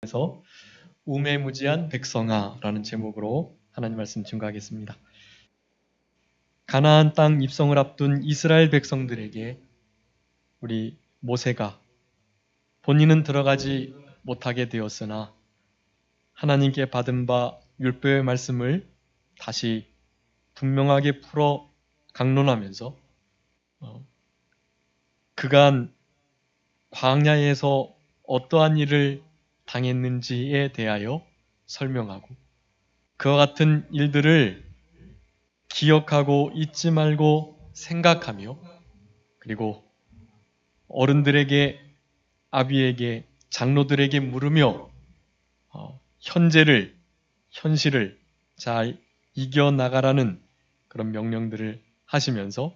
에서 우매무지한 백성아라는 제목으로 하나님 말씀 증거하겠습니다. 가나안 땅 입성을 앞둔 이스라엘 백성들에게 우리 모세가 본인은 들어가지 못하게 되었으나 하나님께 받은 바 율법의 말씀을 다시 분명하게 풀어 강론하면서 그간 광야에서 어떠한 일을 당했는지에 대하여 설명하고 그와 같은 일들을 기억하고 잊지 말고 생각하며 그리고 어른들에게 아비에게 장로들에게 물으며 현실을 잘 이겨나가라는 그런 명령들을 하시면서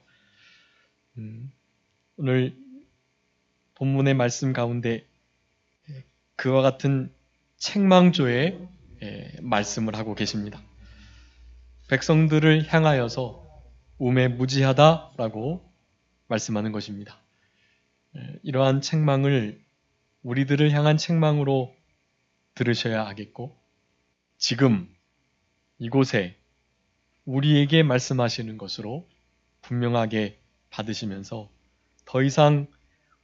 오늘 본문의 말씀 가운데 그와 같은 책망조의 말씀을 하고 계십니다. 백성들을 향하여서 우매무지하다라고 말씀하는 것입니다. 이러한 책망을 우리들을 향한 책망으로 들으셔야 하겠고 지금 이곳에 우리에게 말씀하시는 것으로 분명하게 받으시면서 더 이상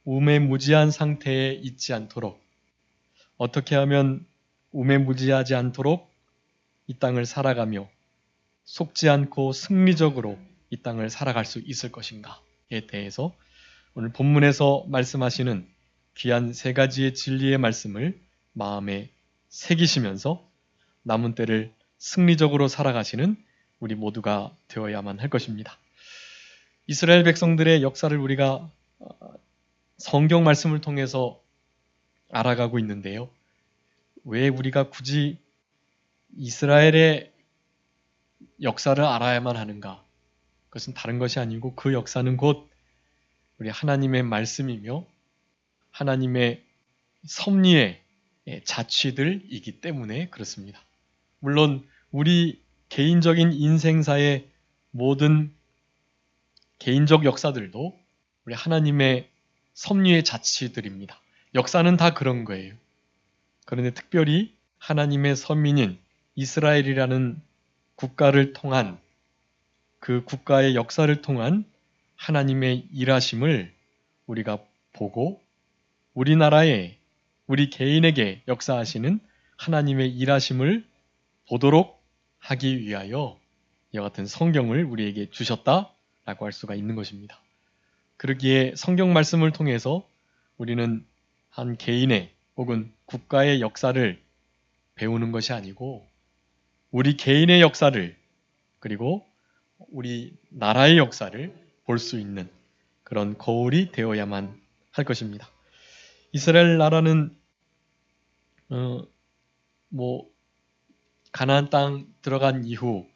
우매무지한 상태에 있지 않도록 어떻게 하면 우매무지하지 않도록 이 땅을 살아가며 속지 않고 승리적으로 이 땅을 살아갈 수 있을 것인가에 대해서 오늘 본문에서 말씀하시는 귀한 세 가지의 진리의 말씀을 마음에 새기시면서 남은 때를 승리적으로 살아가시는 우리 모두가 되어야만 할 것입니다. 이스라엘 백성들의 역사를 우리가 성경 말씀을 통해서 알아가고 있는데요. 왜 우리가 굳이 이스라엘의 역사를 알아야만 하는가? 그것은 다른 것이 아니고 그 역사는 곧 우리 하나님의 말씀이며 하나님의 섭리의 자취들이기 때문에 그렇습니다. 물론 우리 개인적인 인생사의 모든 개인적 역사들도 우리 하나님의 섭리의 자취들입니다. 역사는 다 그런 거예요. 그런데 특별히 하나님의 선민인 이스라엘이라는 국가를 통한 그 국가의 역사를 통한 하나님의 일하심을 우리가 보고 우리나라에 우리 개인에게 역사하시는 하나님의 일하심을 보도록 하기 위하여 이와 같은 성경을 우리에게 주셨다라고 할 수가 있는 것입니다. 그러기에 성경 말씀을 통해서 우리는 한 개인의 혹은 국가의 역사를 배우는 것이 아니고 우리 개인의 역사를 그리고 우리 나라의 역사를 볼 수 있는 그런 거울이 되어야만 할 것입니다. 이스라엘 나라는 가나안 땅 들어간 이후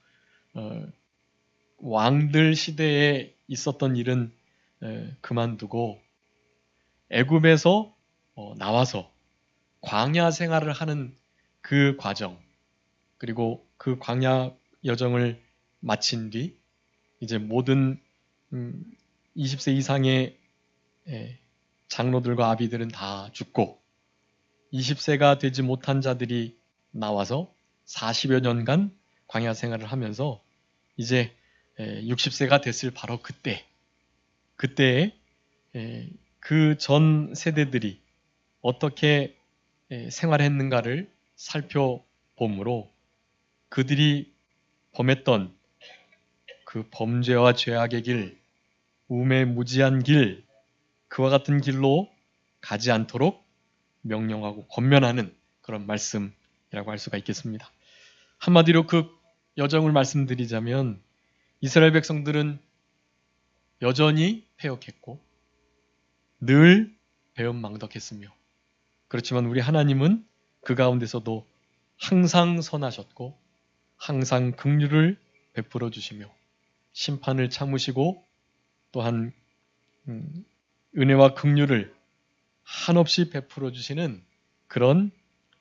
왕들 시대에 있었던 일은 그만두고 애굽에서 나와서 광야 생활을 하는 그 과정 그리고 그 광야 여정을 마친 뒤 이제 모든 20세 이상의 장로들과 아비들은 다 죽고 20세가 되지 못한 자들이 나와서 40여 년간 광야 생활을 하면서 이제 60세가 됐을 바로 그때에 그 전 세대들이 어떻게 생활했는가를 살펴보므로 그들이 범했던 그 범죄와 죄악의 길, 우매무지한 길, 그와 같은 길로 가지 않도록 명령하고 권면하는 그런 말씀이라고 할 수가 있겠습니다. 한마디로 그 여정을 말씀드리자면 이스라엘 백성들은 여전히 패역했고 늘 배은망덕했으며 그렇지만 우리 하나님은 그 가운데서도 항상 선하셨고 항상 긍휼을 베풀어 주시며 심판을 참으시고 또한 은혜와 긍휼을 한없이 베풀어 주시는 그런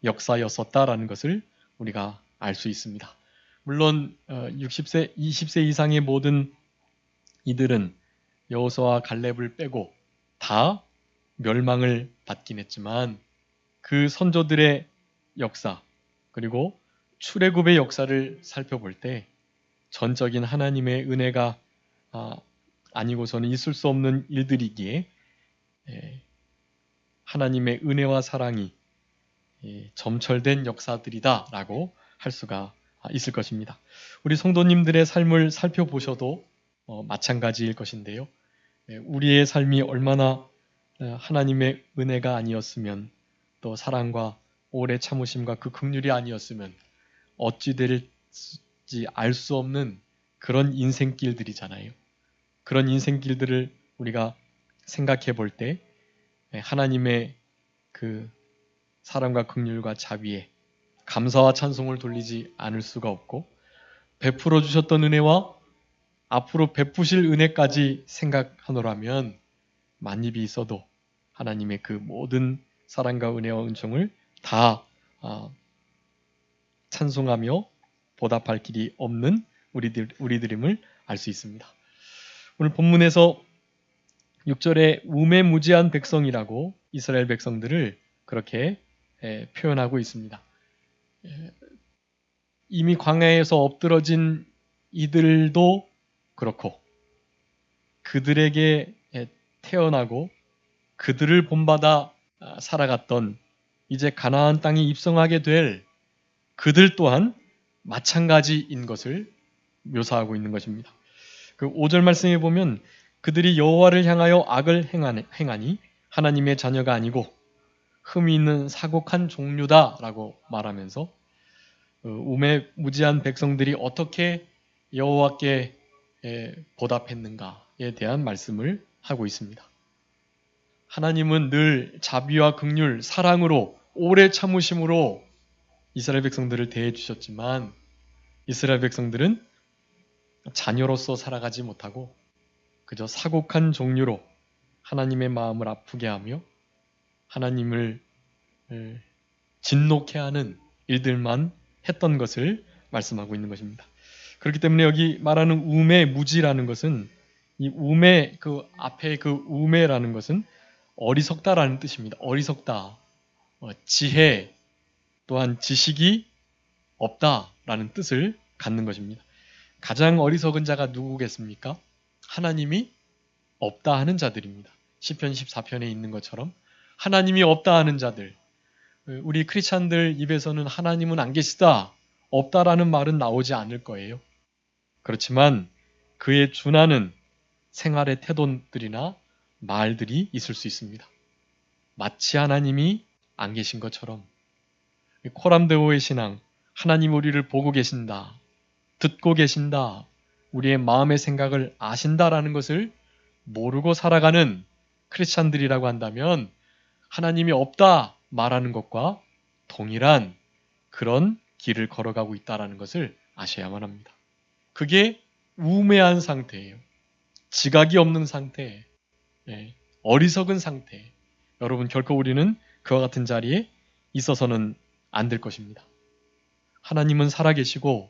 역사였었다라는 것을 우리가 알 수 있습니다. 물론 60세, 20세 이상의 모든 이들은 여호수아와 갈렙을 빼고 다 멸망을 받긴 했지만 그 선조들의 역사, 그리고 출애굽의 역사를 살펴볼 때 전적인 하나님의 은혜가 아니고서는 있을 수 없는 일들이기에 하나님의 은혜와 사랑이 점철된 역사들이다라고 할 수가 있을 것입니다. 우리 성도님들의 삶을 살펴보셔도 마찬가지일 것인데요. 우리의 삶이 얼마나 하나님의 은혜가 아니었으면, 또 사랑과 오래 참으심과 그 긍휼이 아니었으면 어찌 될지 알 수 없는 그런 인생길들이잖아요. 그런 인생길들을 우리가 생각해 볼 때 하나님의 그 사랑과 긍휼과 자비에 감사와 찬송을 돌리지 않을 수가 없고, 베풀어 주셨던 은혜와 앞으로 베푸실 은혜까지 생각하노라면 만입이 있어도 하나님의 그 모든 사랑과 은혜와 은총을 다 찬송하며 보답할 길이 없는 우리들임을 알 수 있습니다. 오늘 본문에서 6절에 우매무지한 백성이라고 이스라엘 백성들을 그렇게 표현하고 있습니다. 이미 광야에서 엎드러진 이들도 그렇고, 그들에게 태어나고 그들을 본받아 살아갔던 이제 가나안 땅에 입성하게 될 그들 또한 마찬가지인 것을 묘사하고 있는 것입니다. 그 5절 말씀에 보면 그들이 여호와를 향하여 악을 행하니 하나님의 자녀가 아니고 흠이 있는 사곡한 종류다라고 말하면서 우매무지한 백성들이 어떻게 여호와께 보답했는가에 대한 말씀을 하고 있습니다. 하나님은 늘 자비와 긍휼, 사랑으로 오래 참으심으로 이스라엘 백성들을 대해 주셨지만, 이스라엘 백성들은 자녀로서 살아가지 못하고 그저 사곡한 종류로 하나님의 마음을 아프게 하며 하나님을 진노케 하는 일들만 했던 것을 말씀하고 있는 것입니다. 그렇기 때문에 여기 말하는 우매무지라는 것은, 이 우매, 그 앞에 그 우매라는 것은 어리석다라는 뜻입니다. 어리석다, 지혜, 또한 지식이 없다라는 뜻을 갖는 것입니다. 가장 어리석은 자가 누구겠습니까? 하나님이 없다 하는 자들입니다. 시편 14편에 있는 것처럼 하나님이 없다 하는 자들, 우리 크리스찬들 입에서는 하나님은 안 계시다, 없다라는 말은 나오지 않을 거예요. 그렇지만 그에 준하는 생활의 태도들이나 말들이 있을 수 있습니다. 마치 하나님이 안 계신 것처럼. 코람데오의 신앙, 하나님 우리를 보고 계신다, 듣고 계신다, 우리의 마음의 생각을 아신다라는 것을 모르고 살아가는 크리스찬들이라고 한다면 하나님이 없다 말하는 것과 동일한 그런 길을 걸어가고 있다는 것을 아셔야만 합니다. 그게 우매한 상태예요. 지각이 없는 상태, 어리석은 상태. 여러분, 결코 우리는 그와 같은 자리에 있어서는 안 될 것입니다. 하나님은 살아계시고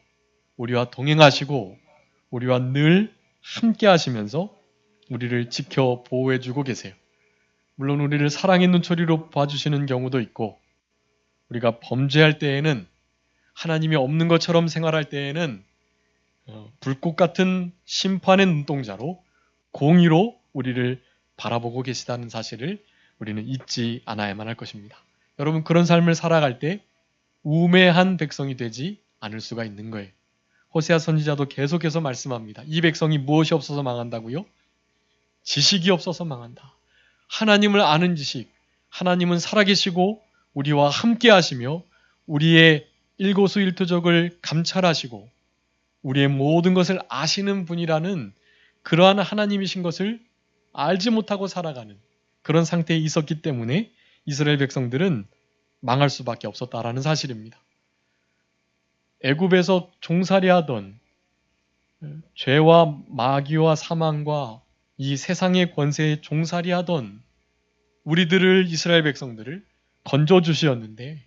우리와 동행하시고 우리와 늘 함께 하시면서 우리를 지켜 보호해주고 계세요. 물론 우리를 사랑의 눈초리로 봐주시는 경우도 있고, 우리가 범죄할 때에는, 하나님이 없는 것처럼 생활할 때에는 불꽃 같은 심판의 눈동자로 공의로 우리를 바라보고 계시다는 사실을 우리는 잊지 않아야만 할 것입니다. 여러분, 그런 삶을 살아갈 때 우매한 백성이 되지 않을 수가 있는 거예요. 호세아 선지자도 계속해서 말씀합니다. 이 백성이 무엇이 없어서 망한다고요? 지식이 없어서 망한다. 하나님을 아는 지식, 하나님은 살아계시고 우리와 함께 하시며 우리의 일거수일투족을 감찰하시고 우리의 모든 것을 아시는 분이라는 그러한 하나님이신 것을 알지 못하고 살아가는 그런 상태에 있었기 때문에 이스라엘 백성들은 망할 수밖에 없었다라는 사실입니다. 애굽에서 종살이하던 죄와 마귀와 사망과 이 세상의 권세에 종살이하던 우리들을, 이스라엘 백성들을 건져주시었는데,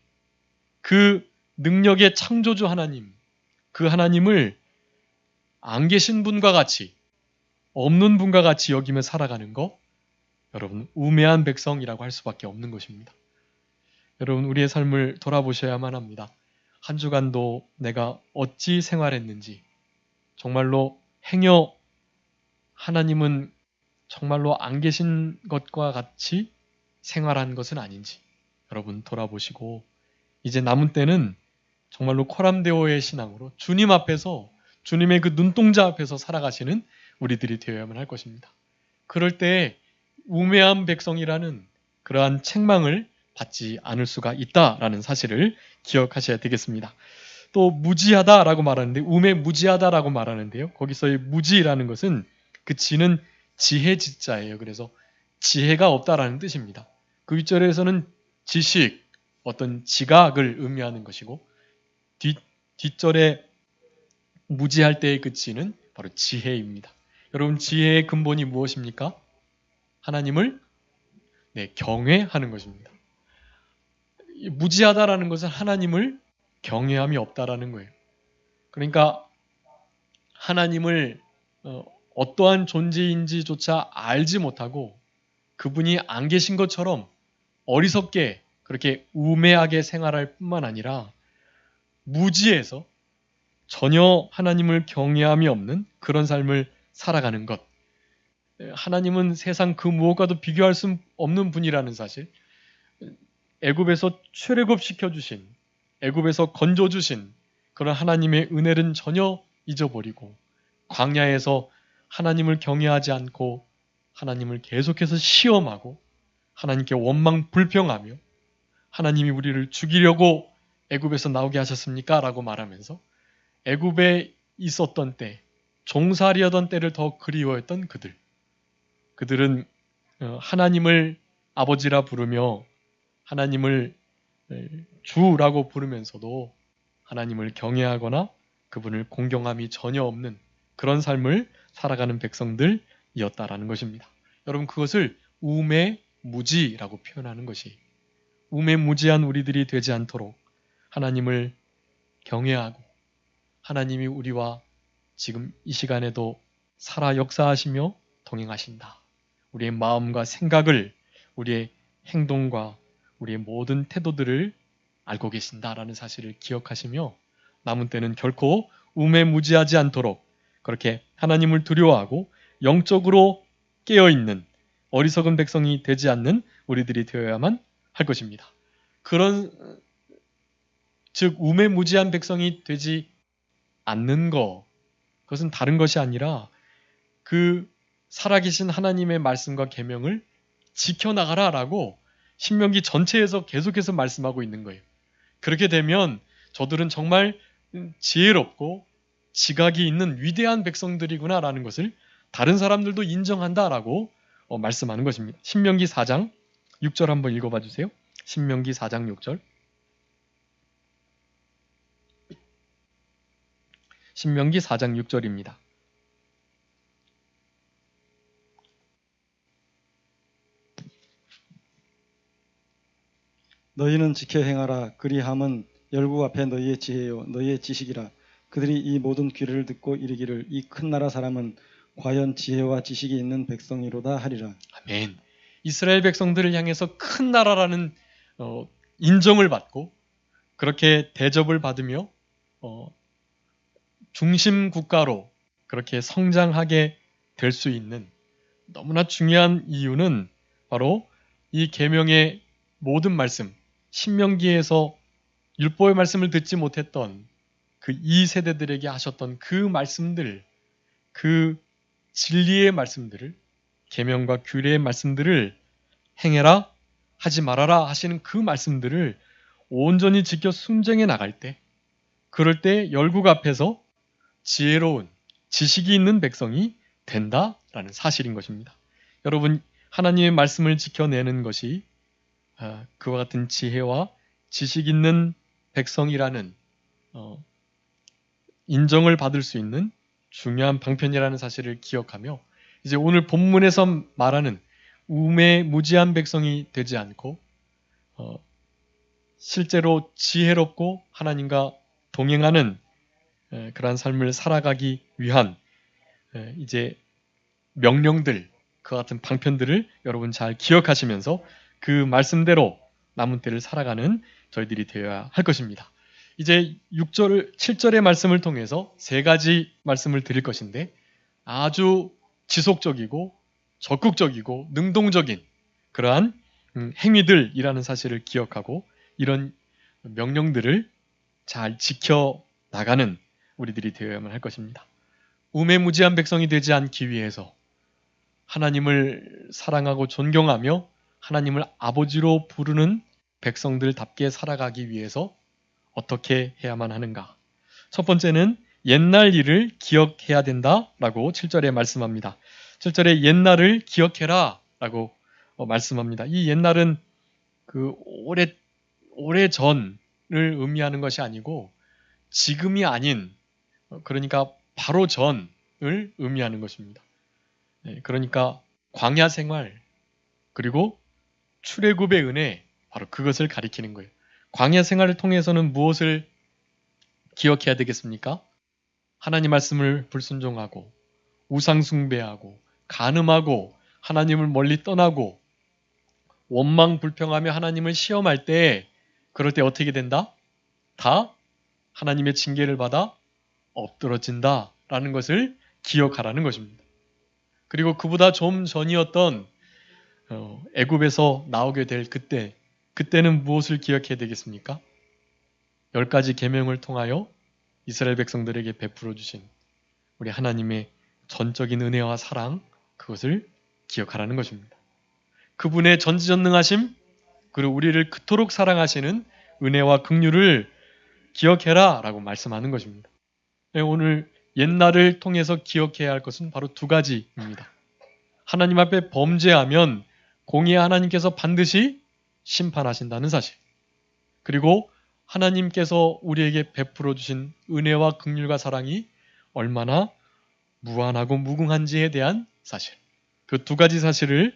그 능력의 창조주 하나님, 그 하나님을 안 계신 분과 같이, 없는 분과 같이 여기며 살아가는 거, 여러분, 우매한 백성이라고 할 수밖에 없는 것입니다. 여러분 우리의 삶을 돌아보셔야만 합니다. 한 주간도 내가 어찌 생활했는지, 정말로 행여 하나님은 정말로 안 계신 것과 같이 생활한 것은 아닌지 여러분 돌아보시고, 이제 남은 때는 정말로 코람데오의 신앙으로 주님 앞에서, 주님의 그 눈동자 앞에서 살아가시는 우리들이 되어야만 할 것입니다. 그럴 때 우매한 백성이라는 그러한 책망을 받지 않을 수가 있다라는 사실을 기억하셔야 되겠습니다. 또 무지하다라고 말하는데, 우매무지하다라고 말하는데요. 거기서의 무지라는 것은, 그 지는 지혜 지자예요. 그래서 지혜가 없다라는 뜻입니다. 그 윗절에서는 지식, 어떤 지각을 의미하는 것이고, 뒷절에 무지할 때의 그 지는 바로 지혜입니다. 여러분, 지혜의 근본이 무엇입니까? 하나님을 경외하는 것입니다. 무지하다라는 것은 하나님을 경외함이 없다라는 거예요. 그러니까 하나님을 어떠한 존재인지조차 알지 못하고 그분이 안 계신 것처럼 어리석게 그렇게 우매하게 생활할 뿐만 아니라 무지해서 전혀 하나님을 경외함이 없는 그런 삶을 살아가는 것. 하나님은 세상 그 무엇과도 비교할 수 없는 분이라는 사실, 애굽에서 출애굽시켜 주신, 애굽에서 건져 주신 그런 하나님의 은혜는 전혀 잊어버리고 광야에서 하나님을 경외하지 않고 하나님을 계속해서 시험하고 하나님께 원망 불평하며, 하나님이 우리를 죽이려고 애굽에서 나오게 하셨습니까? 라고 말하면서 애굽에 있었던 때, 종살이하던 때를 더 그리워했던 그들은 하나님을 아버지라 부르며 하나님을 주라고 부르면서도 하나님을 경외하거나 그분을 공경함이 전혀 없는 그런 삶을 살아가는 백성들이었다라는 것입니다. 여러분, 그것을 우매무지라고 표현하는 것이, 우매무지한 우리들이 되지 않도록 하나님을 경외하고 하나님이 우리와 지금 이 시간에도 살아 역사하시며 동행하신다. 우리의 마음과 생각을, 우리의 행동과 우리의 모든 태도들을 알고 계신다라는 사실을 기억하시며 남은 때는 결코 우매무지하지 않도록 그렇게 하나님을 두려워하고 영적으로 깨어있는 어리석은 백성이 되지 않는 우리들이 되어야만 할 것입니다. 즉 우매무지한 백성이 되지 않는 것, 그것은 다른 것이 아니라 그 살아계신 하나님의 말씀과 계명을 지켜나가라라고 신명기 전체에서 계속해서 말씀하고 있는 거예요. 그렇게 되면 저들은 정말 지혜롭고 지각이 있는 위대한 백성들이구나라는 것을 다른 사람들도 인정한다라고 말씀하는 것입니다. 신명기 4장 6절 한번 읽어봐 주세요. 신명기 4장 6절. 신명기 4장 6절입니다. 너희는 지켜 행하라. 그리함은 열국 앞에 너희의 지혜요 너희의 지식이라. 그들이 이 모든 귀를 듣고 이르기를 이 큰 나라 사람은 과연 지혜와 지식이 있는 백성이로다 하리라. 아멘. 이스라엘 백성들을 향해서 큰 나라라는 인정을 받고 그렇게 대접을 받으며 중심 국가로 그렇게 성장하게 될 수 있는 너무나 중요한 이유는 바로 이 계명의 모든 말씀, 신명기에서 율법의 말씀을 듣지 못했던 그 이 세대들에게 하셨던 그 말씀들, 그 진리의 말씀들을, 계명과 규례의 말씀들을 행해라, 하지 말아라 하시는 그 말씀들을 온전히 지켜 순종해 나갈 때, 그럴 때 열국 앞에서 지혜로운 지식이 있는 백성이 된다라는 사실인 것입니다. 여러분, 하나님의 말씀을 지켜내는 것이 그와 같은 지혜와 지식 있는 백성이라는 인정을 받을 수 있는 중요한 방편이라는 사실을 기억하며, 이제 오늘 본문에서 말하는 우매무지한 백성이 되지 않고 실제로 지혜롭고 하나님과 동행하는 그러한 삶을 살아가기 위한 이제 명령들, 그 같은 방편들을 여러분 잘 기억하시면서 그 말씀대로 남은 때를 살아가는 저희들이 되어야 할 것입니다. 이제 6절, 7절의 말씀을 통해서 세 가지 말씀을 드릴 것인데 아주 지속적이고 적극적이고 능동적인 그러한 행위들이라는 사실을 기억하고 이런 명령들을 잘 지켜나가는 우리들이 되어야만 할 것입니다. 우매무지한 백성이 되지 않기 위해서 하나님을 사랑하고 존경하며 하나님을 아버지로 부르는 백성들답게 살아가기 위해서 어떻게 해야만 하는가? 첫 번째는 옛날 일을 기억해야 된다라고 7절에 말씀합니다. 7절에 옛날을 기억해라 라고 말씀합니다. 이 옛날은 그 오래 전을 의미하는 것이 아니고 지금이 아닌 그러니까 바로 전을 의미하는 것입니다. 그러니까 광야 생활 그리고 출애굽의 은혜 바로 그것을 가리키는 거예요. 광야 생활을 통해서는 무엇을 기억해야 되겠습니까? 하나님 말씀을 불순종하고 우상 숭배하고 간음하고 하나님을 멀리 떠나고 원망 불평하며 하나님을 시험할 때 그럴 때 어떻게 된다? 다 하나님의 징계를 받아 엎드러진다라는 것을 기억하라는 것입니다. 그리고 그보다 좀 전이었던 애굽에서 나오게 될 그때는 무엇을 기억해야 되겠습니까? 10가지 계명을 통하여 이스라엘 백성들에게 베풀어 주신 우리 하나님의 전적인 은혜와 사랑 그것을 기억하라는 것입니다. 그분의 전지전능하심 그리고 우리를 그토록 사랑하시는 은혜와 긍휼을 기억해라 라고 말씀하는 것입니다. 오늘 옛날을 통해서 기억해야 할 것은 바로 두 가지입니다. 하나님 앞에 범죄하면 공의의 하나님께서 반드시 심판하신다는 사실. 그리고 하나님께서 우리에게 베풀어 주신 은혜와 긍휼과 사랑이 얼마나 무한하고 무궁한지에 대한 사실. 그 두 가지 사실을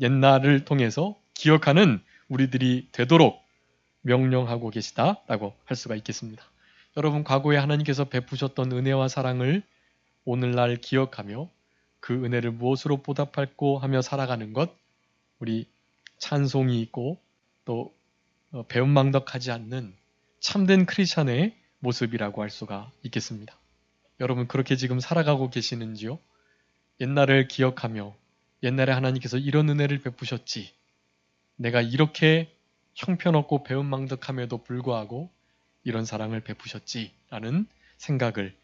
옛날을 통해서 기억하는 우리들이 되도록 명령하고 계시다라고 할 수가 있겠습니다. 여러분 과거에 하나님께서 베푸셨던 은혜와 사랑을 오늘날 기억하며 그 은혜를 무엇으로 보답할고 하며 살아가는 것 우리 찬송이 있고 또 배은망덕하지 않는 참된 크리스찬의 모습이라고 할 수가 있겠습니다. 여러분 그렇게 지금 살아가고 계시는지요? 옛날을 기억하며 옛날에 하나님께서 이런 은혜를 베푸셨지 내가 이렇게 형편없고 배은망덕함에도 불구하고 이런 사랑을 베푸셨지라는 생각을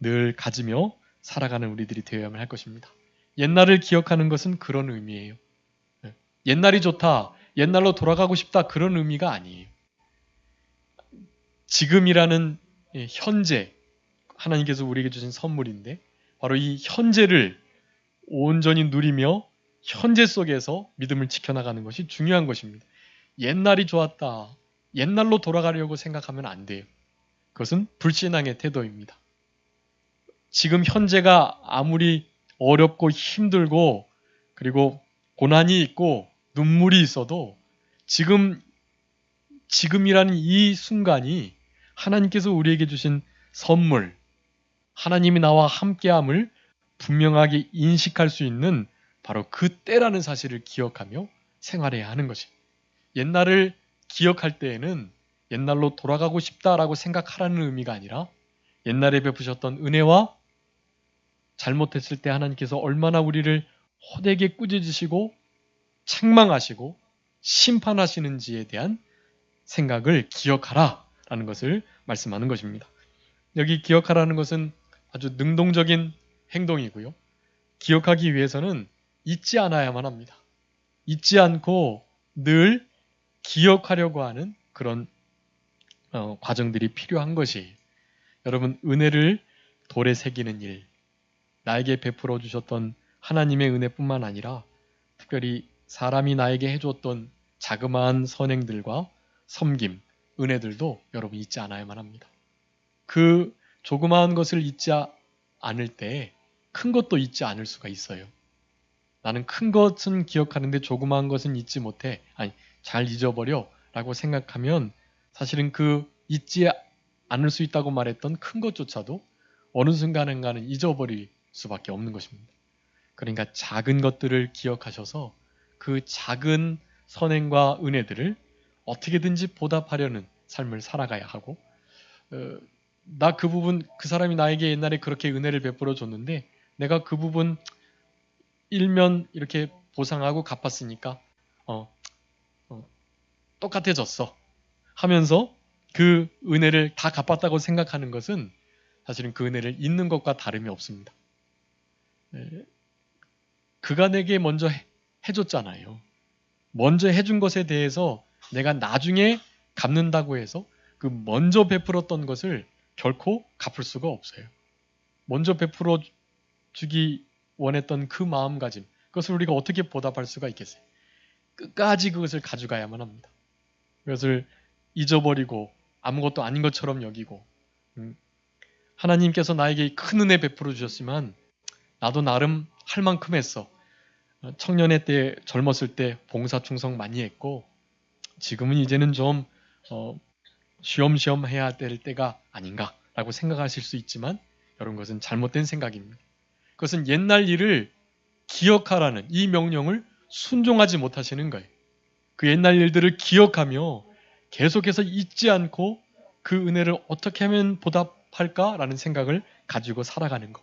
늘 가지며 살아가는 우리들이 되어야만 할 것입니다. 옛날을 기억하는 것은 그런 의미예요. 옛날이 좋다, 옛날로 돌아가고 싶다 그런 의미가 아니에요. 지금이라는 현재, 하나님께서 우리에게 주신 선물인데 바로 이 현재를 온전히 누리며 현재 속에서 믿음을 지켜나가는 것이 중요한 것입니다. 옛날이 좋았다, 옛날로 돌아가려고 생각하면 안 돼요. 그것은 불신앙의 태도입니다. 지금 현재가 아무리 어렵고 힘들고 그리고 고난이 있고 눈물이 있어도 지금이라는 이 순간이 하나님께서 우리에게 주신 선물, 하나님이 나와 함께함을 분명하게 인식할 수 있는 바로 그 때라는 사실을 기억하며 생활해야 하는 것이. 옛날을 기억할 때에는 옛날로 돌아가고 싶다라고 생각하라는 의미가 아니라 옛날에 베푸셨던 은혜와 잘못했을 때 하나님께서 얼마나 우리를 호되게 꾸짖으시고 책망하시고 심판하시는지에 대한 생각을 기억하라라는 것을 말씀하는 것입니다. 여기 기억하라는 것은 아주 능동적인 행동이고요. 기억하기 위해서는 잊지 않아야만 합니다. 잊지 않고 늘 기억하려고 하는 그런 과정들이 필요한 것이 여러분 은혜를 돌에 새기는 일, 나에게 베풀어 주셨던 하나님의 은혜뿐만 아니라 특별히 사람이 나에게 해줬던 자그마한 선행들과 섬김, 은혜들도 여러분 잊지 않아야만 합니다. 그 조그마한 것을 잊지 않을 때 큰 것도 잊지 않을 수가 있어요. 나는 큰 것은 기억하는데 조그마한 것은 잊지 못해. 잘 잊어버려 라고 생각하면 사실은 그 잊지 않을 수 있다고 말했던 큰 것조차도 어느 순간인가는 잊어버릴 수밖에 없는 것입니다. 그러니까 작은 것들을 기억하셔서 그 작은 선행과 은혜들을 어떻게든지 보답하려는 삶을 살아가야 하고 나 그 부분 그 사람이 나에게 옛날에 그렇게 은혜를 베풀어 줬는데 내가 그 부분 일면 이렇게 보상하고 갚았으니까 어, 똑같아졌어 하면서 그 은혜를 다 갚았다고 생각하는 것은 사실은 그 은혜를 잊는 것과 다름이 없습니다. 그가 내게 먼저 해줬잖아요. 먼저 해준 것에 대해서 내가 나중에 갚는다고 해서 그 먼저 베풀었던 것을 결코 갚을 수가 없어요. 먼저 베풀어 주기 원했던 그 마음가짐, 그것을 우리가 어떻게 보답할 수가 있겠어요? 끝까지 그것을 가져가야만 합니다. 그것을 잊어버리고 아무것도 아닌 것처럼 여기고 하나님께서 나에게 큰 은혜 베풀어 주셨지만 나도 나름 할 만큼 했어. 청년의 때 젊었을 때 봉사 충성 많이 했고 지금은 이제는 좀 쉬엄쉬엄 해야 될 때가 아닌가라고 생각하실 수 있지만 여러분 것은 잘못된 생각입니다. 그것은 옛날 일을 기억하라는 이 명령을 순종하지 못하시는 거예요. 그 옛날 일들을 기억하며 계속해서 잊지 않고 그 은혜를 어떻게 하면 보답할까라는 생각을 가지고 살아가는 것.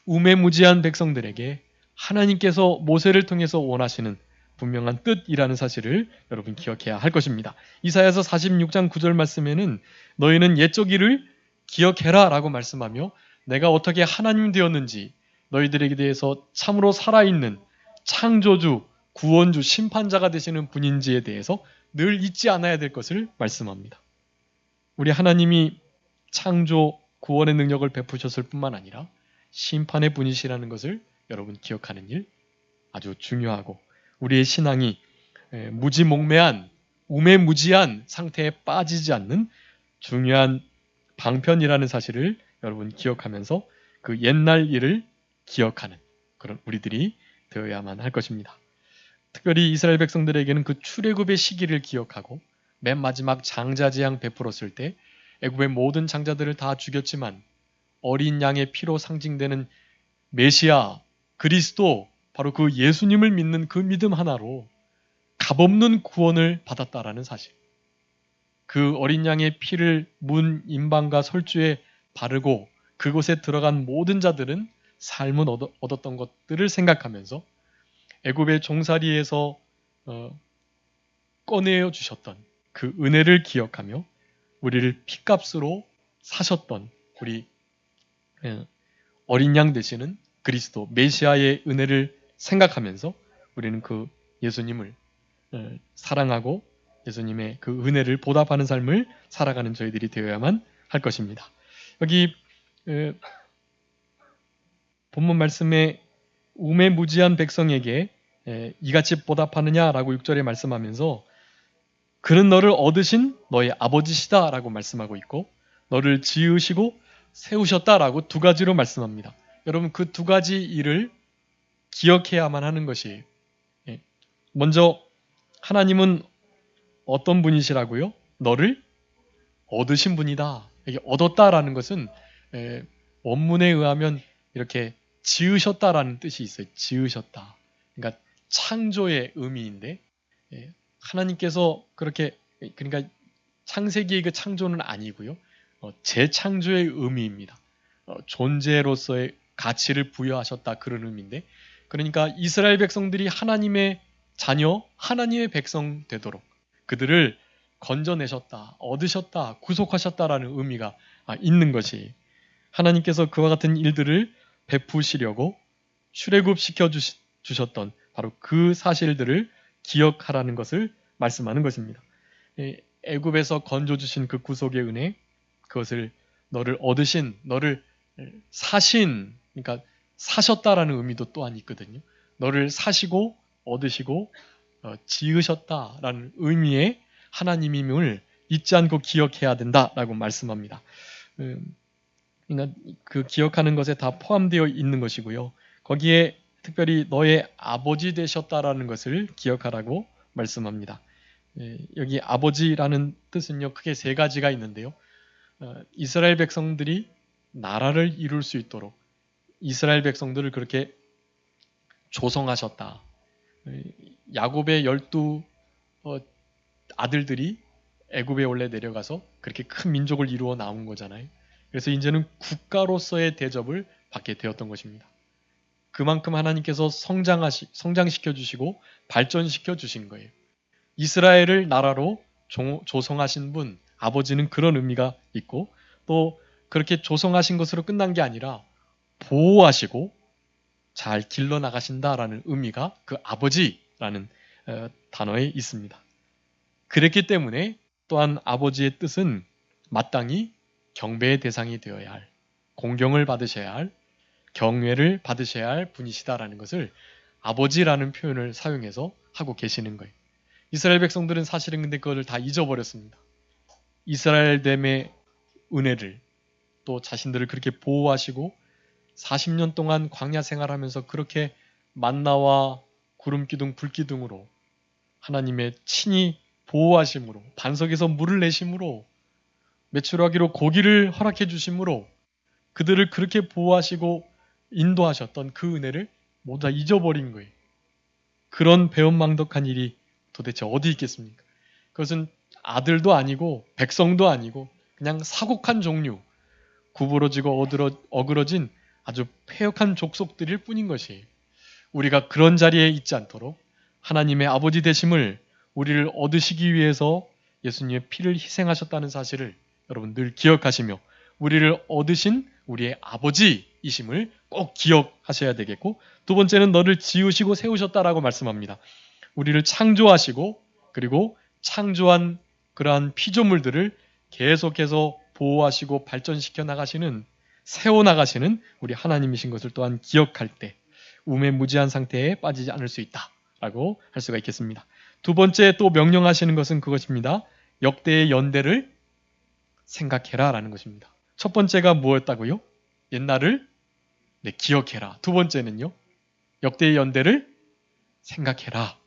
우매무지한 백성들에게 하나님께서 모세를 통해서 원하시는 분명한 뜻이라는 사실을 여러분 기억해야 할 것입니다. 이사야서 46장 9절 말씀에는 너희는 옛적 일을 기억해라 라고 말씀하며 내가 어떻게 하나님 되었는지 너희들에게 대해서 참으로 살아있는 창조주, 구원주, 심판자가 되시는 분인지에 대해서 늘 잊지 않아야 될 것을 말씀합니다. 우리 하나님이 창조, 구원의 능력을 베푸셨을 뿐만 아니라 심판의 분이시라는 것을 여러분 기억하는 일 아주 중요하고 우리의 신앙이 무지몽매한, 우매무지한 상태에 빠지지 않는 중요한 방편이라는 사실을 여러분 기억하면서 그 옛날 일을 기억하는 그런 우리들이 되어야만 할 것입니다. 특별히 이스라엘 백성들에게는 그 출애굽의 시기를 기억하고 맨 마지막 장자 재앙 베풀었을 때 애굽의 모든 장자들을 다 죽였지만 어린 양의 피로 상징되는 메시아, 그리스도, 바로 그 예수님을 믿는 그 믿음 하나로 값없는 구원을 받았다라는 사실. 그 어린 양의 피를 문 임방과 설주에 바르고 그곳에 들어간 모든 자들은 삶을 얻었던 것들을 생각하면서 애굽의 종살이에서 꺼내어 주셨던 그 은혜를 기억하며 우리를 피값으로 사셨던 우리 어린 양 되시는 그리스도 메시아의 은혜를 생각하면서 우리는 그 예수님을 사랑하고 예수님의 그 은혜를 보답하는 삶을 살아가는 저희들이 되어야만 할 것입니다. 여기 본문 말씀에 우매무지한 백성에게 이같이 보답하느냐라고 6절에 말씀하면서 그는 너를 얻으신 너의 아버지시다라고 말씀하고 있고 너를 지으시고 세우셨다라고 두 가지로 말씀합니다. 여러분 그 두 가지 일을 기억해야만 하는 것이에요. 먼저 하나님은 어떤 분이시라고요? 너를 얻으신 분이다. 이게 얻었다라는 것은 원문에 의하면 이렇게 지으셨다라는 뜻이 있어요. 지으셨다. 그러니까 창조의 의미인데 하나님께서 그렇게 그러니까 창세기의 그 창조는 아니고요. 재창조의 의미입니다. 존재로서의 가치를 부여하셨다 그런 의미인데 그러니까 이스라엘 백성들이 하나님의 자녀, 하나님의 백성 되도록 그들을 건져내셨다, 얻으셨다, 구속하셨다라는 의미가 있는 것이 하나님께서 그와 같은 일들을 베푸시려고 출애굽시켜 주셨던 바로 그 사실들을 기억하라는 것을 말씀하는 것입니다. 애굽에서 건져주신 그 구속의 은혜, 그것을 너를 얻으신, 너를 사신, 그러니까 사셨다라는 의미도 또한 있거든요. 너를 사시고 얻으시고 지으셨다라는 의미의 하나님임을 잊지 않고 기억해야 된다라고 말씀합니다. 그러니까 그 기억하는 것에 다 포함되어 있는 것이고요. 거기에 특별히 너의 아버지 되셨다라는 것을 기억하라고 말씀합니다. 여기 아버지라는 뜻은요, 크게 세 가지가 있는데요. 이스라엘 백성들이 나라를 이룰 수 있도록 이스라엘 백성들을 그렇게 조성하셨다. 야곱의 12 아들들이 애굽에 원래 내려가서 그렇게 큰 민족을 이루어 나온 거잖아요. 그래서 이제는 국가로서의 대접을 받게 되었던 것입니다. 그만큼 하나님께서 성장시켜 주시고 발전시켜 주신 거예요. 이스라엘을 나라로 조성하신 분, 아버지는 그런 의미가 있고, 또 그렇게 조성하신 것으로 끝난 게 아니라 보호하시고 잘 길러나가신다라는 의미가 그 아버지라는 단어에 있습니다. 그랬기 때문에 또한 아버지의 뜻은 마땅히 경배의 대상이 되어야 할, 공경을 받으셔야 할, 경외를 받으셔야 할 분이시다라는 것을 아버지라는 표현을 사용해서 하고 계시는 거예요. 이스라엘 백성들은 사실은 근데 그것을 다 잊어버렸습니다. 이스라엘됨의 은혜를, 또 자신들을 그렇게 보호하시고 40년 동안 광야 생활하면서 그렇게 만나와 구름기둥, 불기둥으로 하나님의 친히 보호하심으로, 반석에서 물을 내심으로, 메추라기로 고기를 허락해 주심으로 그들을 그렇게 보호하시고 인도하셨던 그 은혜를 모두 다 잊어버린 거예요. 그런 배은망덕한 일이 도대체 어디 있겠습니까? 그것은 아들도 아니고 백성도 아니고 그냥 사곡한 종류, 구부러지고 어그러진 아주 패역한 족속들일 뿐인 것이에요. 우리가 그런 자리에 있지 않도록 하나님의 아버지 되심을 우리를 얻으시기 위해서 예수님의 피를 희생하셨다는 사실을 여러분 늘 기억하시며 우리를 얻으신 우리의 아버지이심을 꼭 기억하셔야 되겠고, 두 번째는 너를 지으시고 세우셨다라고 말씀합니다. 우리를 창조하시고 그리고 창조한 그러한 피조물들을 계속해서 보호하시고 발전시켜 나가시는, 세워 나가시는 우리 하나님이신 것을 또한 기억할 때 우매무지한 상태에 빠지지 않을 수 있다라고 할 수가 있겠습니다. 두 번째 또 명령하시는 것은 그것입니다. 역대의 연대를 생각해라 라는 것입니다. 첫 번째가 뭐였다고요? 옛날을 기억해라. 두 번째는요, 역대의 연대를 생각해라.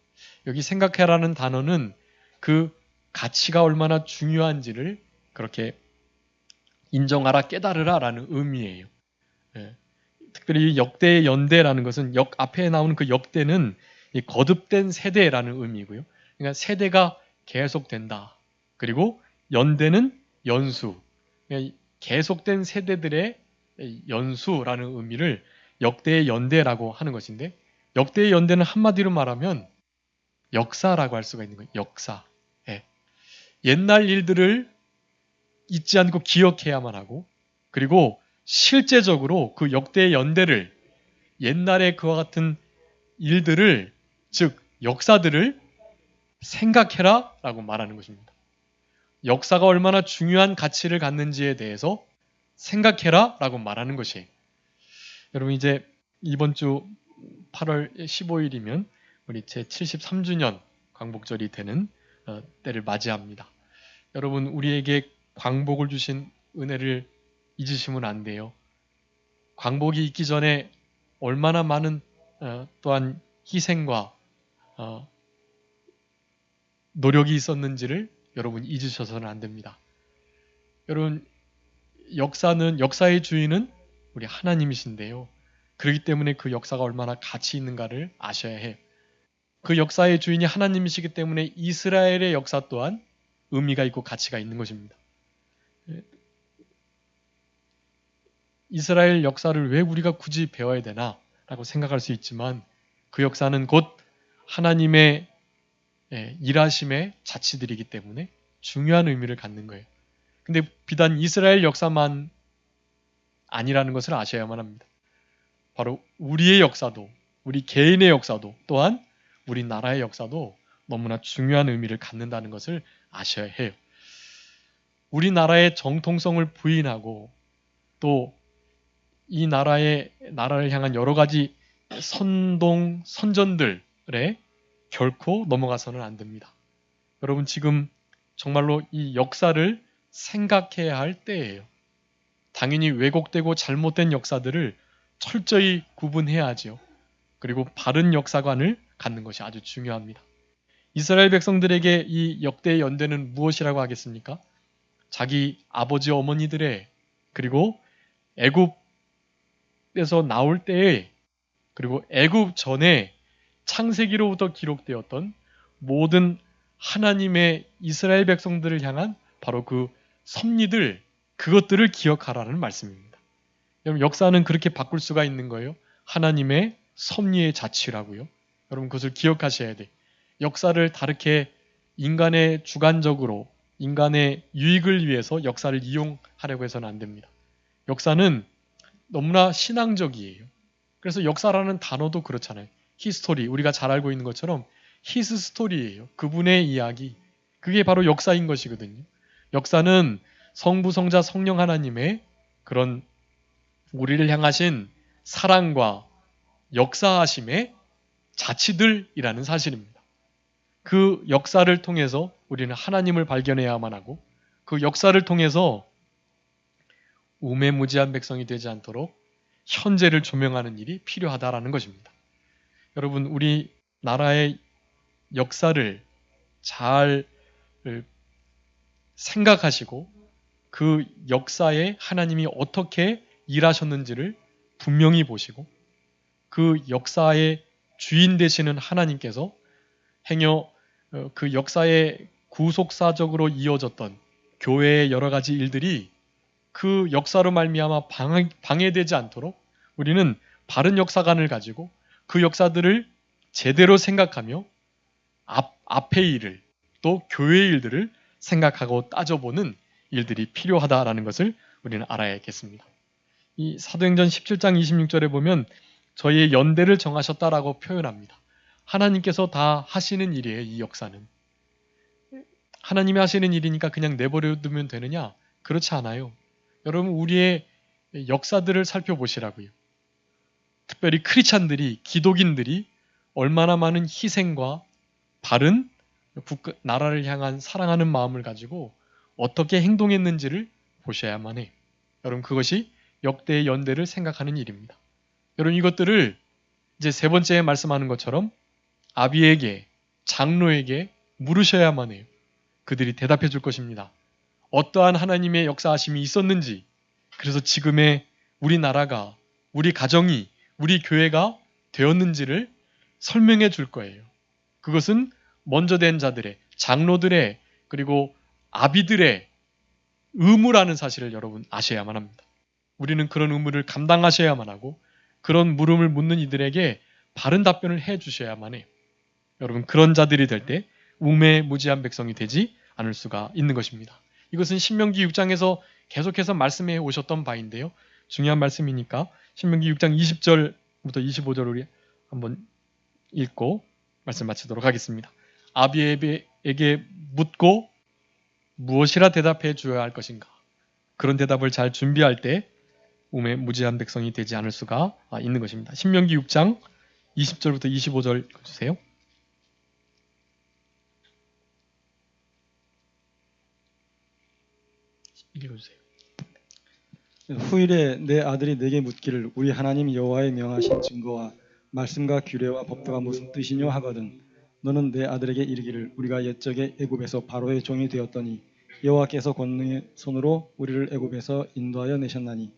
여기 생각해라는 단어는 그 가치가 얼마나 중요한지를 그렇게 인정하라, 깨달으라 라는 의미예요. 특별히 역대의 연대라는 것은 역 앞에 나오는 그 역대는 이 거듭된 세대라는 의미고요. 그러니까 세대가 계속된다. 그리고 연대는 연수. 그러니까 계속된 세대들의 연수라는 의미를 역대의 연대라고 하는 것인데, 역대의 연대는 한마디로 말하면 역사라고 할 수가 있는 거예요. 역사. 옛날 일들을 잊지 않고 기억해야만 하고, 그리고 실제적으로 그 역대의 연대를, 옛날에 그와 같은 일들을, 즉 역사들을 생각해라 라고 말하는 것입니다. 역사가 얼마나 중요한 가치를 갖는지에 대해서 생각해라 라고 말하는 것이에요. 여러분 이제 이번 주 8월 15일이면 우리 제 73주년 광복절이 되는 때를 맞이합니다. 여러분 우리에게 광복을 주신 은혜를 잊으시면 안 돼요. 광복이 있기 전에 얼마나 많은 또한 희생과 노력이 있었는지를 여러분 잊으셔서는 안 됩니다. 여러분 역사의 주인은 우리 하나님이신데요. 그렇기 때문에 그 역사가 얼마나 가치 있는가를 아셔야 해요. 그 역사의 주인이 하나님이시기 때문에 이스라엘의 역사 또한 의미가 있고 가치가 있는 것입니다. 이스라엘 역사를 왜 우리가 굳이 배워야 되나 라고 생각할 수 있지만, 그 역사는 곧 하나님의 일하심의 자치들이기 때문에 중요한 의미를 갖는 거예요. 근데 비단 이스라엘 역사만 아니라는 것을 아셔야만 합니다. 바로 우리의 역사도, 우리 개인의 역사도, 또한 우리나라의 역사도 너무나 중요한 의미를 갖는다는 것을 아셔야 해요. 우리나라의 정통성을 부인하고 또 이 나라를 향한 여러 가지 선전들에 결코 넘어가서는 안 됩니다. 여러분 지금 정말로 이 역사를 생각해야 할 때예요. 당연히 왜곡되고 잘못된 역사들을 철저히 구분해야 하지요. 그리고 바른 역사관을 갖는 것이 아주 중요합니다. 이스라엘 백성들에게 이 역대의 연대는 무엇이라고 하겠습니까? 자기 아버지 어머니들의, 그리고 애굽에서 나올 때에, 그리고 애굽 전에 창세기로부터 기록되었던 모든 하나님의 이스라엘 백성들을 향한 바로 그 섭리들, 그것들을 기억하라는 말씀입니다. 여러분, 역사는 그렇게 바꿀 수가 있는 거예요. 하나님의 섭리의 자치라고요. 여러분, 그것을 기억하셔야 돼. 역사를 다르게 인간의 주관적으로, 인간의 유익을 위해서 역사를 이용하려고 해서는 안 됩니다. 역사는 너무나 신앙적이에요. 그래서 역사라는 단어도 그렇잖아요. 히스토리, 우리가 잘 알고 있는 것처럼 히스 스토리예요. 그분의 이야기. 그게 바로 역사인 것이거든요. 역사는 성부, 성자, 성령 하나님의 그런 우리를 향하신 사랑과 역사하심의 자치들이라는 사실입니다. 그 역사를 통해서 우리는 하나님을 발견해야만 하고, 그 역사를 통해서 우매무지한 백성이 되지 않도록 현재를 조명하는 일이 필요하다라는 것입니다. 여러분, 우리 나라의 역사를 잘 생각하시고 그 역사에 하나님이 어떻게 일하셨는지를 분명히 보시고, 그 역사의 주인 되시는 하나님께서 행여 그 역사의 구속사적으로 이어졌던 교회의 여러 가지 일들이 그 역사로 말미암아 방해되지 않도록 우리는 바른 역사관을 가지고 그 역사들을 제대로 생각하며 앞의 일을, 또 교회의 일들을 생각하고 따져보는 일들이 필요하다라는 것을 우리는 알아야겠습니다. 이 사도행전 17장 26절에 보면 저희의 연대를 정하셨다라고 표현합니다. 하나님께서 다 하시는 일이에요. 이 역사는 하나님이 하시는 일이니까 그냥 내버려 두면 되느냐? 그렇지 않아요. 여러분, 우리의 역사들을 살펴보시라고요. 특별히 크리스찬들이, 기독인들이 얼마나 많은 희생과 바른 나라를 향한 사랑하는 마음을 가지고 어떻게 행동했는지를 보셔야만 해요. 여러분, 그것이 역대의 연대를 생각하는 일입니다. 여러분, 이것들을 이제 세 번째에 말씀하는 것처럼 아비에게, 장로에게 물으셔야만 해요. 그들이 대답해 줄 것입니다. 어떠한 하나님의 역사하심이 있었는지, 그래서 지금의 우리나라가, 우리 가정이, 우리 교회가 되었는지를 설명해 줄 거예요. 그것은 먼저 된 자들의, 장로들의, 그리고 아비들의 의무라는 사실을 여러분 아셔야만 합니다. 우리는 그런 의무를 감당하셔야만 하고, 그런 물음을 묻는 이들에게 바른 답변을 해 주셔야만 해요. 여러분, 그런 자들이 될 때 우매무지한 백성이 되지 않을 수가 있는 것입니다. 이것은 신명기 6장에서 계속해서 말씀해 오셨던 바인데요. 중요한 말씀이니까 신명기 6장 20절부터 25절 우리 한번 읽고 말씀 마치도록 하겠습니다. 아비에게 묻고 무엇이라 대답해 주어야 할 것인가? 그런 대답을 잘 준비할 때 우매무지한 백성이 되지 않을 수가 있는 것입니다. 신명기 6장 20절부터 25절 읽어주세요. 읽어주세요. 후일에 내 아들이 내게 묻기를 우리 하나님 여호와의 명하신 증거와 말씀과 규례와 법도가 무슨 뜻이뇨 하거든 너는 내 아들에게 이르기를 우리가 옛적에 애굽에서 바로의 종이 되었더니 여호와께서 권능의 손으로 우리를 애굽에서 인도하여 내셨나니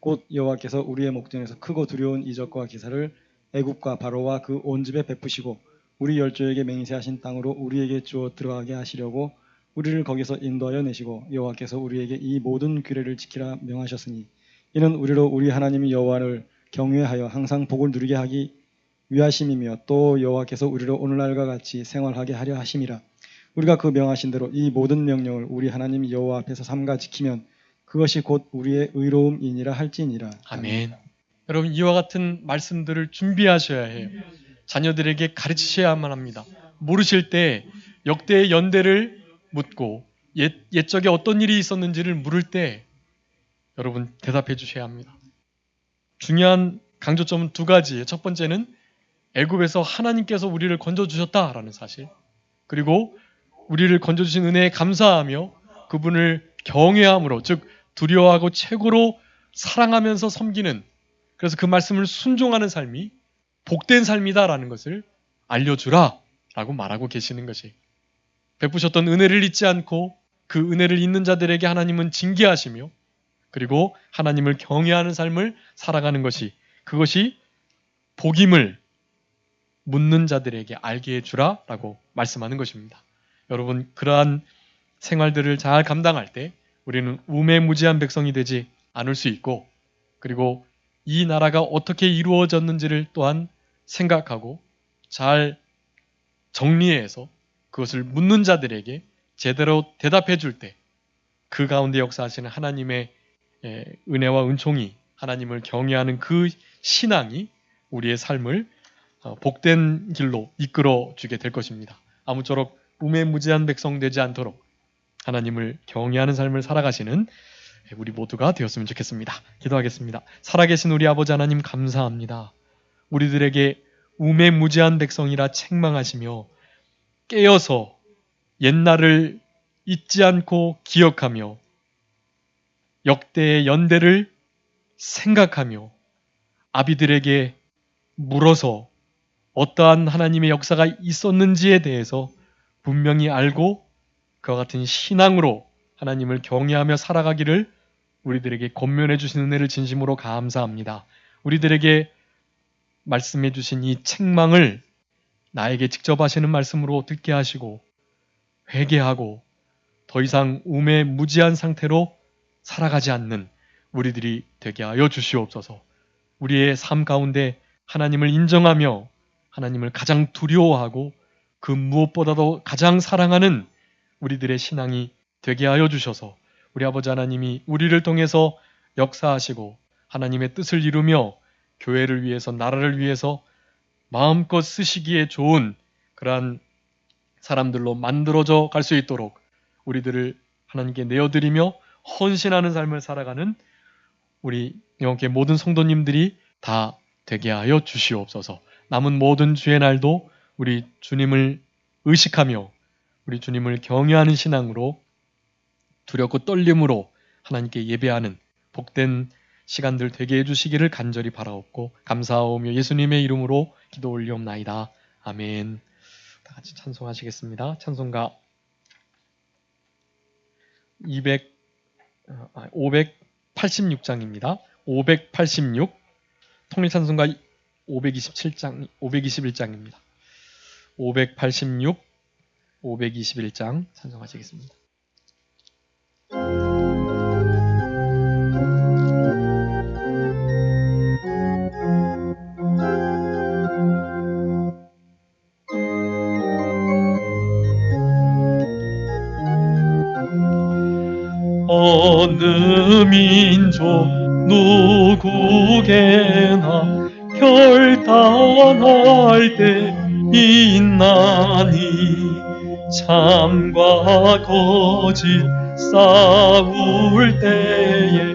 곧 여호와께서 우리의 목전에서 크고 두려운 이적과 기사를 애굽과 바로와 그 온 집에 베푸시고 우리 열조에게 맹세하신 땅으로 우리에게 주어 들어가게 하시려고 우리를 거기서 인도하여 내시고 여호와께서 우리에게 이 모든 규례를 지키라 명하셨으니 이는 우리로 우리 하나님 여호와를 경외하여 항상 복을 누리게 하기 위하심이며 또 여호와께서 우리로 오늘날과 같이 생활하게 하려 하심이라. 우리가 그 명하신 대로 이 모든 명령을 우리 하나님 여호와 앞에서 삼가 지키면 그것이 곧 우리의 의로움이니라 할지니라. 아멘. 여러분, 이와 같은 말씀들을 준비하셔야 해요. 자녀들에게 가르치셔야만 합니다. 모르실 때 역대의 연대를 묻고 옛적에 어떤 일이 있었는지를 물을 때 여러분 대답해 주셔야 합니다. 중요한 강조점은 두 가지예요. 첫 번째는 애굽에서 하나님께서 우리를 건져주셨다라는 사실, 그리고 우리를 건져주신 은혜에 감사하며 그분을 경외함으로, 즉 두려워하고 최고로 사랑하면서 섬기는, 그래서 그 말씀을 순종하는 삶이 복된 삶이다라는 것을 알려주라 라고 말하고 계시는 것이, 베푸셨던 은혜를 잊지 않고 그 은혜를 잊는 자들에게 하나님은 징계하시며 그리고 하나님을 경외하는 삶을 살아가는 것이, 그것이 복임을 묻는 자들에게 알게 해주라 라고 말씀하는 것입니다. 여러분, 그러한 생활들을 잘 감당할 때 우리는 우매무지한 백성이 되지 않을 수 있고, 그리고 이 나라가 어떻게 이루어졌는지를 또한 생각하고 잘 정리해서 그것을 묻는 자들에게 제대로 대답해 줄 때 그 가운데 역사하시는 하나님의 은혜와 은총이, 하나님을 경외하는 그 신앙이 우리의 삶을 복된 길로 이끌어 주게 될 것입니다. 아무쪼록 우매무지한 백성 되지 않도록 하나님을 경외하는 삶을 살아가시는 우리 모두가 되었으면 좋겠습니다. 기도하겠습니다. 살아계신 우리 아버지 하나님, 감사합니다. 우리들에게 우매무지한 백성이라 책망하시며 깨어서 옛날을 잊지 않고 기억하며 역대의 연대를 생각하며 아비들에게 물어서 어떠한 하나님의 역사가 있었는지에 대해서 분명히 알고 그와 같은 신앙으로 하나님을 경외하며 살아가기를 우리들에게 권면해 주신 은혜를 진심으로 감사합니다. 우리들에게 말씀해 주신 이 책망을 나에게 직접 하시는 말씀으로 듣게 하시고 회개하고 더 이상 우매무지한 상태로 살아가지 않는 우리들이 되게 하여 주시옵소서. 우리의 삶 가운데 하나님을 인정하며 하나님을 가장 두려워하고 그 무엇보다도 가장 사랑하는 우리들의 신앙이 되게 하여 주셔서 우리 아버지 하나님이 우리를 통해서 역사하시고 하나님의 뜻을 이루며 교회를 위해서, 나라를 위해서 마음껏 쓰시기에 좋은 그러한 사람들로 만들어져 갈 수 있도록 우리들을 하나님께 내어드리며 헌신하는 삶을 살아가는 우리 영계 모든 성도님들이 다 되게 하여 주시옵소서. 남은 모든 주의 날도 우리 주님을 의식하며 우리 주님을 경외하는 신앙으로 두렵고 떨림으로 하나님께 예배하는 복된 시간들 되게 해주시기를 간절히 바라옵고 감사하오며 예수님의 이름으로 기도 올리옵나이다. 아멘. 다 같이 찬송하시겠습니다. 찬송가 586장입니다. 586 통일찬송가 521장입니다. 586, 521장 찬송하시겠습니다. 어느 민족 누구게나 결단할 때 있나니 참과 거짓 싸울 때에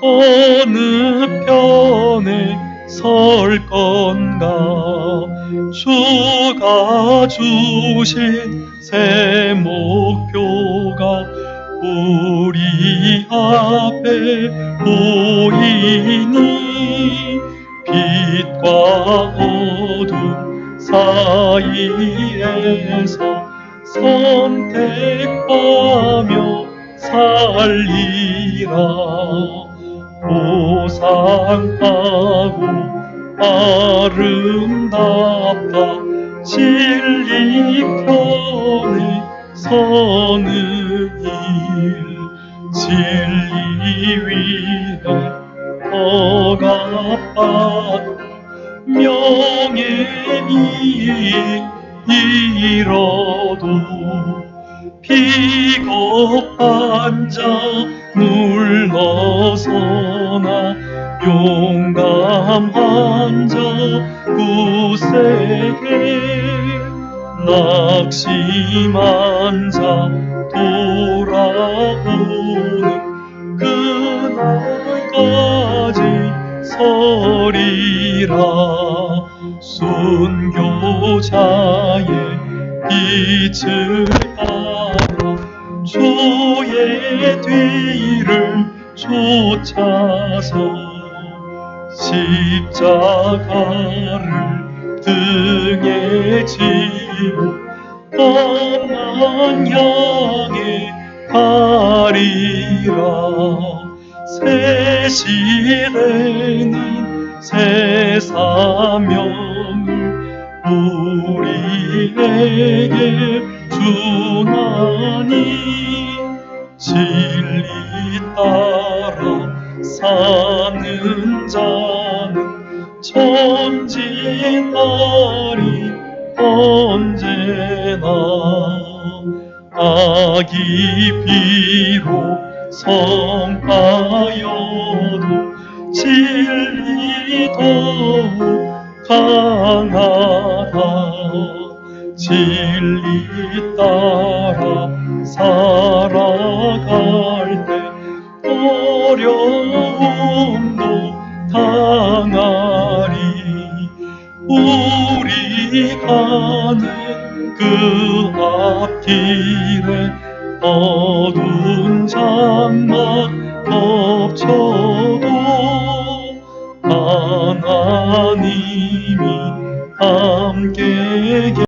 어느 편에 설 건가. 주가 주신 새 목표가 우리 앞에 보이니 빛과 어둠 사이에서 선택하며 살리라. 고상하고 아름답다 진리 편에 서는 일. 진리 위에 억압받고 명예를 잃어도 비겁한 자 물러서나 용감한 자 굳세게 낙심한 자 돌아오는 그날까지 서리라. 순교자의 빛을 따라 주의 뒤를 쫓아서 십자가를 등에 지고 험한 향해 가리라. 새 시대는 새 사명을 우리에게 순환이 진리 따라 사는 자는 전진하리 언제나. 악이 비록 성하여도 진리 더욱 강하다. 진리 따라 살아갈 때 어려움도 당하리. 우리 가는 그 앞길에 어두운 장막 덮쳐도 하나님이 함께